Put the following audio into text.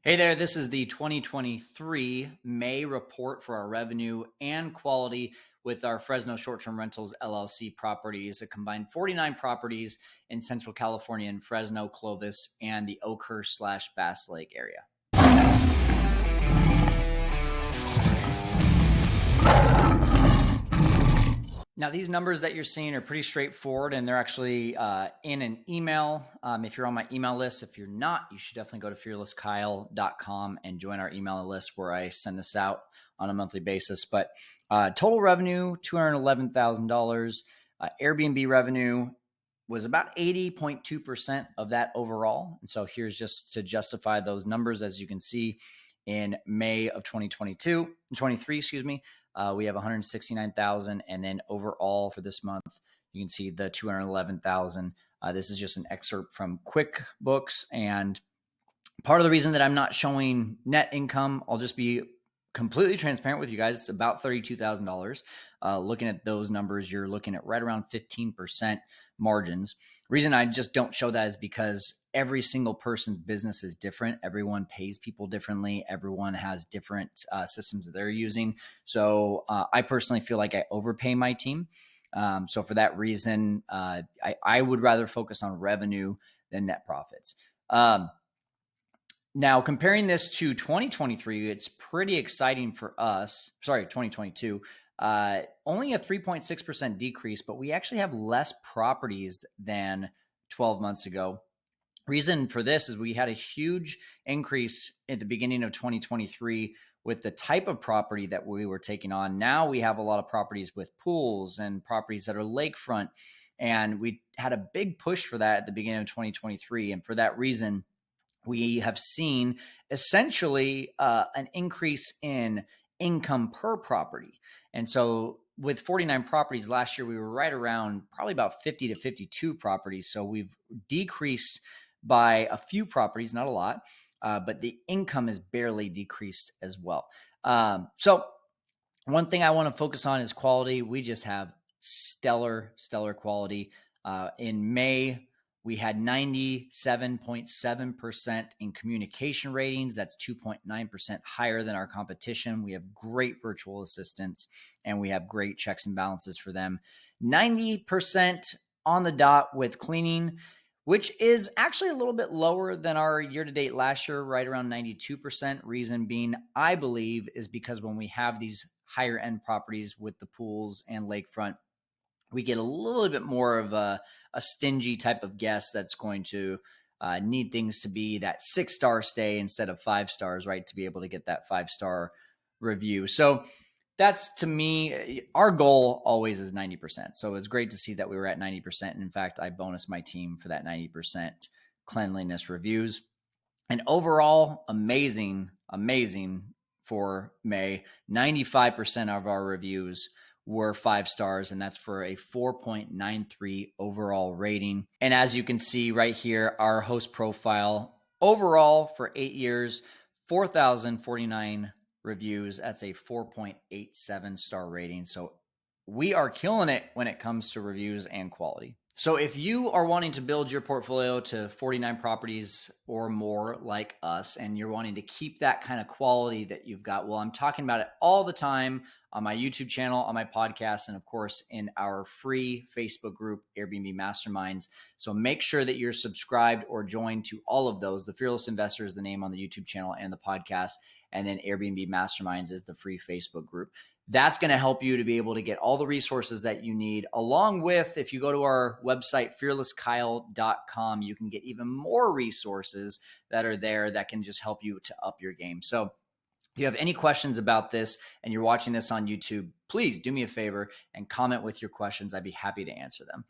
Hey there, this is the 2023 May report for our revenue and quality with our Fresno Short-Term Rentals LLC properties, a combined 49 properties in Central California in Fresno, Clovis, and the Oakhurst/Bass Lake area. Now, these numbers that you're seeing are pretty straightforward, and they're actually in an email. If you're on my email list, if you're not, you should definitely go to fearlesskyle.com and join our email list where I send this out on a monthly basis. But total revenue, $211,000. Airbnb revenue was about 80.2% of that overall. And so here's just to justify those numbers. As you can see, in May of 23, we have 169,000, and then overall for this month, you can see the 211,000. This is just an excerpt from QuickBooks, and part of the reason that I'm not showing net income, I'll just be completely transparent with you guys. It's about $32,000. Looking at those numbers, you're looking at right around 15% margins. The reason I just don't show that is because every single person's business is different. Everyone pays people differently. Everyone has different systems that they're using. So I personally feel like I overpay my team. So for that reason, I would rather focus on revenue than net profits. Now, comparing this to 2023, it's pretty exciting for us. Sorry, 2022. Only a 3.6% decrease, but we actually have less properties than 12 months ago. Reason for this is we had a huge increase at the beginning of 2023 with the type of property that we were taking on. Now we have a lot of properties with pools and properties that are lakefront, and we had a big push for that at the beginning of 2023. And for that reason, we have seen essentially an increase in income per property. And so with 49 properties last year, we were right around probably about 50 to 52 properties. So we've decreased by a few properties, not a lot, but the income is barely decreased as well. So one thing I want to focus on is quality. We just have stellar quality. In May, we had 97.7% in communication ratings. That's 2.9% higher than our competition. We have great virtual assistants, and we have great checks and balances for them. 90% on the dot with cleaning, which is actually a little bit lower than our year-to-date last year, right around 92%. Reason being, I believe, is because when we have these higher-end properties with the pools and lakefront, we get a little bit more of a stingy type of guest that's going to need things to be that 6-star stay instead of 5 stars, right? To be able to get that 5-star review. So that's, to me, our goal always is 90%. So it's great to see that we were at 90%. And in fact, I bonus my team for that 90% cleanliness reviews. And overall, amazing for May. 95% of our reviews were 5 stars, and that's for a 4.93 overall rating. And as you can see right here, our host profile overall for 8 years, 4,049 reviews. That's a 4.87 star rating. So we are killing it when it comes to reviews and quality. So if you are wanting to build your portfolio to 49 properties or more like us, and you're wanting to keep that kind of quality that you've got, well, I'm talking about it all the time on my YouTube channel, on my podcast, and of course in our free Facebook group, Airbnb Masterminds. So make sure that you're subscribed or joined to all of those. The Fearless Investor is the name on the YouTube channel and the podcast, and then Airbnb Masterminds is the free Facebook group. That's going to help you to be able to get all the resources that you need, along with, if you go to our website, fearlesskyle.com, you can get even more resources that are there that can just help you to up your game. So if you have any questions about this and you're watching this on YouTube, please do me a favor and comment with your questions. I'd be happy to answer them.